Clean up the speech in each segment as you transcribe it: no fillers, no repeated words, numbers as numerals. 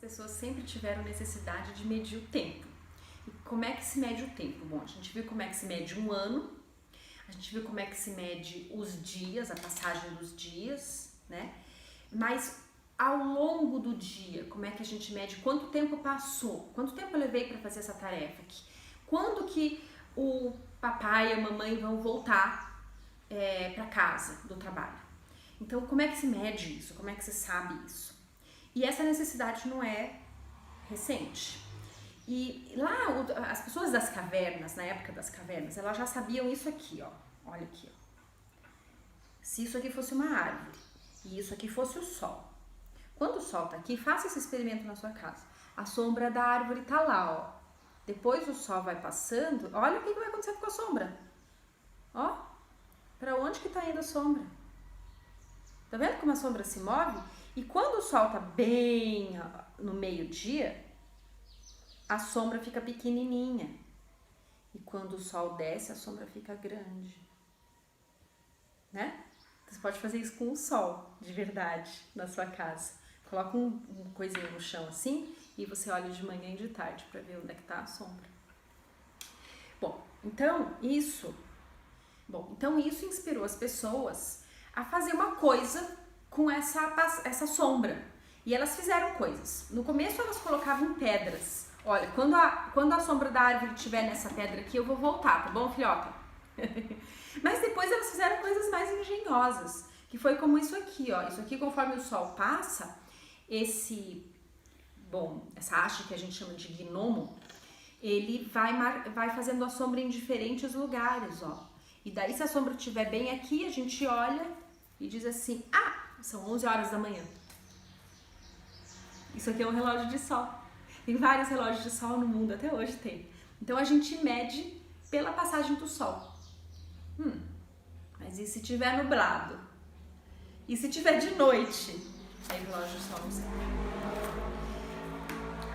pessoas sempre tiveram necessidade de medir o tempo. E como é que se mede o tempo? Bom, a gente viu como é que se mede um ano, a gente viu como é que se mede os dias, a passagem dos dias, né? Mas ao longo do dia, como é que a gente mede quanto tempo passou? Quanto tempo eu levei para fazer essa tarefa aqui? Quando que o papai e a mamãe vão voltar para casa do trabalho? Então, como é que se mede isso? Como é que se sabe isso? E essa necessidade não é recente. E lá, as pessoas das cavernas, na época das cavernas, elas já sabiam isso aqui, ó. Olha aqui, ó. Se isso aqui fosse uma árvore e isso aqui fosse o sol. Quando o sol tá aqui, faça esse experimento na sua casa. A sombra da árvore tá lá, ó. Depois o sol vai passando, olha o que vai acontecer com a sombra. Ó, pra onde que tá indo a sombra? Tá vendo como a sombra se move? E quando o sol tá bem no meio-dia, a sombra fica pequenininha. E quando o sol desce, a sombra fica grande. Né? Você pode fazer isso com o sol, de verdade, na sua casa. Coloca uma coisinha no chão assim e você olha de manhã e de tarde para ver onde é que tá a sombra. Bom, então isso inspirou as pessoas a fazer uma coisa com essa sombra. E elas fizeram coisas. No começo elas colocavam pedras. Olha, quando a sombra da árvore estiver nessa pedra aqui, eu vou voltar, tá bom, filhota? Mas depois elas fizeram coisas mais engenhosas, que foi como isso aqui, ó. Isso aqui, conforme o sol passa, essa haste que a gente chama de gnomo, ele vai fazendo a sombra em diferentes lugares, ó. E daí, se a sombra estiver bem aqui, a gente olha e diz assim, são 11 horas da manhã. Isso aqui é um relógio de sol. Tem vários relógios de sol no mundo, até hoje tem. Então, a gente mede pela passagem do sol. Mas e se tiver nublado? E se tiver de noite? Aí o relógio de sol não serve.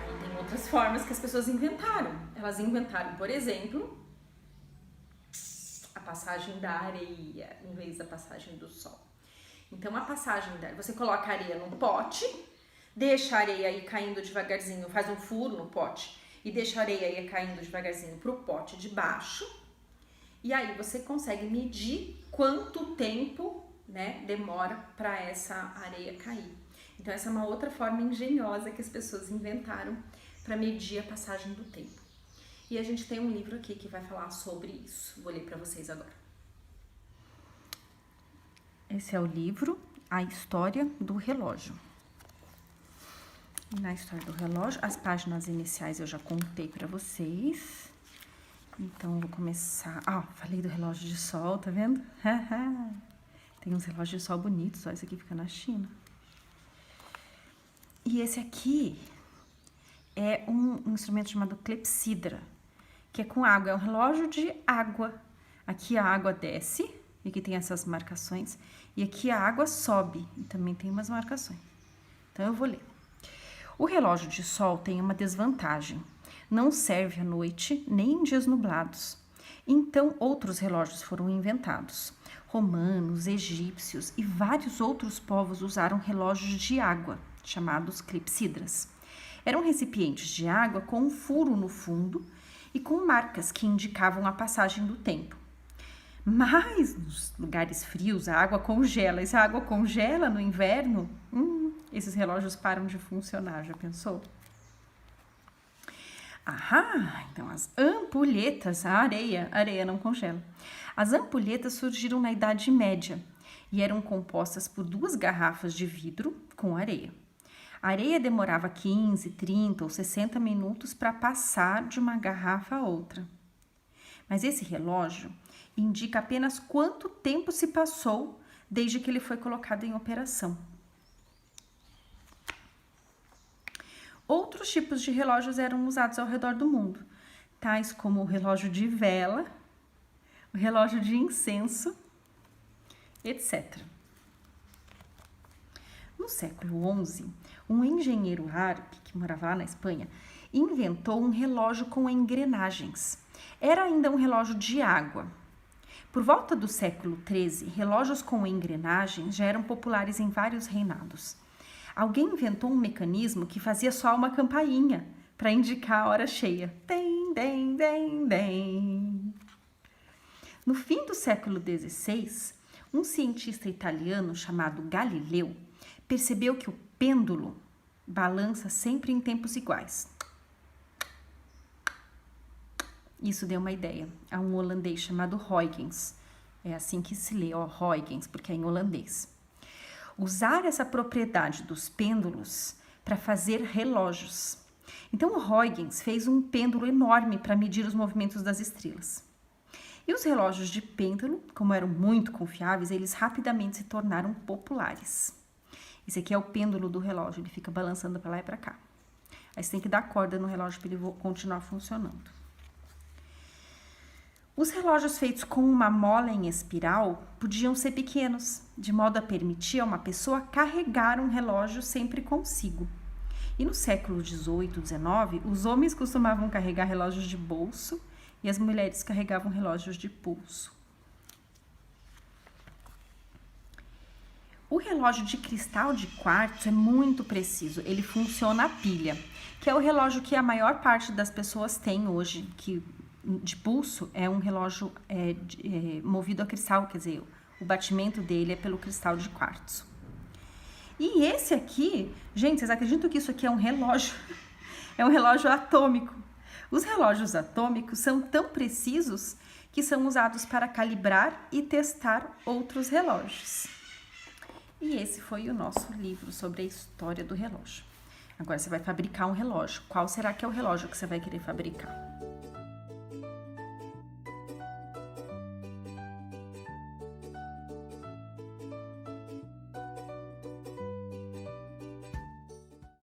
Aí tem outras formas que as pessoas inventaram. Elas inventaram, por exemplo, a passagem da areia em vez da passagem do sol. Então, a passagem você coloca a areia num pote, deixa a areia aí caindo devagarzinho, faz um furo no pote e deixa a areia aí caindo devagarzinho pro pote de baixo. E aí você consegue medir quanto tempo, né, demora para essa areia cair. Então essa é uma outra forma engenhosa que as pessoas inventaram para medir a passagem do tempo. E a gente tem um livro aqui que vai falar sobre isso. Vou ler para vocês agora. Esse é o livro A História do Relógio. E na história do relógio, as páginas iniciais eu já contei para vocês. Então, eu vou começar... falei do relógio de sol, tá vendo? Tem uns relógios de sol bonitos, ó, esse aqui fica na China. E esse aqui é um instrumento chamado clepsidra, que é com água, é um relógio de água. Aqui a água desce, e aqui tem essas marcações, e aqui a água sobe, e também tem umas marcações. Então, eu vou ler. O relógio de sol tem uma desvantagem. Não serve à noite nem em dias nublados. Então, outros relógios foram inventados. Romanos, egípcios e vários outros povos usaram relógios de água, chamados clepsidras. Eram recipientes de água com um furo no fundo e com marcas que indicavam a passagem do tempo. Mas, nos lugares frios, a água congela. E se a água congela no inverno, esses relógios param de funcionar, já pensou? Então as ampulhetas, a areia não congela. As ampulhetas surgiram na Idade Média e eram compostas por 2 garrafas de vidro com areia. A areia demorava 15, 30 ou 60 minutos para passar de uma garrafa a outra. Mas esse relógio indica apenas quanto tempo se passou desde que ele foi colocado em operação. Outros tipos de relógios eram usados ao redor do mundo, tais como o relógio de vela, o relógio de incenso, etc. No século XI, um engenheiro árabe que morava lá na Espanha inventou um relógio com engrenagens. Era ainda um relógio de água. Por volta do século XIII, relógios com engrenagens já eram populares em vários reinados. Alguém inventou um mecanismo que fazia só uma campainha para indicar a hora cheia. Dem, dem, dem, dem. No fim do século XVI, um cientista italiano chamado Galileu percebeu que o pêndulo balança sempre em tempos iguais. Isso deu uma ideia a um holandês chamado Huygens. É assim que se lê, Huygens, porque é em holandês. Usar essa propriedade dos pêndulos para fazer relógios. Então, o Huygens fez um pêndulo enorme para medir os movimentos das estrelas. E os relógios de pêndulo, como eram muito confiáveis, eles rapidamente se tornaram populares. Esse aqui é o pêndulo do relógio, ele fica balançando para lá e para cá. Aí você tem que dar corda no relógio para ele continuar funcionando. Os relógios feitos com uma mola em espiral podiam ser pequenos, de modo a permitir a uma pessoa carregar um relógio sempre consigo. E no século XVIII, XIX, os homens costumavam carregar relógios de bolso e as mulheres carregavam relógios de pulso. O relógio de cristal de quartzo é muito preciso, ele funciona a pilha, que é o relógio que a maior parte das pessoas tem hoje, que de pulso é um relógio movido a cristal, quer dizer, o batimento dele é pelo cristal de quartzo. E esse aqui, gente, vocês acreditam que isso aqui é um relógio? É um relógio atômico. Os relógios atômicos são tão precisos que são usados para calibrar e testar outros relógios. E esse foi o nosso livro sobre a história do relógio. Agora você vai fabricar um relógio. Qual será que é o relógio que você vai querer fabricar?